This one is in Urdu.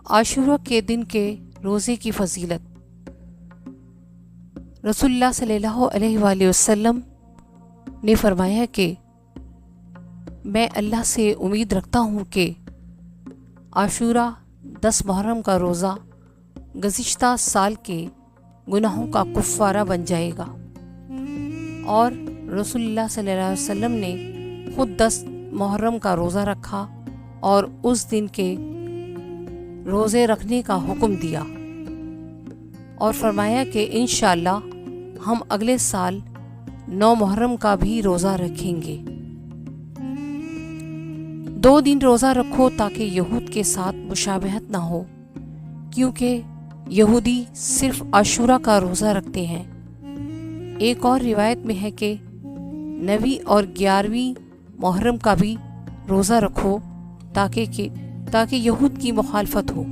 عاشورہ کے دن کے روزے کی فضیلت۔ رسول اللہ صلی اللہ علیہ وآلہ وسلم نے فرمایا کہ میں اللہ سے امید رکھتا ہوں کہ عاشورہ 10 محرم کا روزہ گزشتہ سال کے گناہوں کا کفارہ بن جائے گا، اور رسول اللہ صلی اللہ علیہ وسلم نے خود 10 محرم کا روزہ رکھا اور اس دن کے روزے رکھنے کا حکم دیا، اور فرمایا کہ انشاءاللہ ہم اگلے سال 9 محرم کا بھی روزہ رکھیں گے۔ 2 دن روزہ رکھو تاکہ یہود کے ساتھ مشابہت نہ ہو، کیونکہ یہودی صرف عاشورہ کا روزہ رکھتے ہیں۔ ایک اور روایت میں ہے کہ 9 اور 11 محرم کا بھی روزہ رکھو تاکہ یہود کی مخالفت ہو۔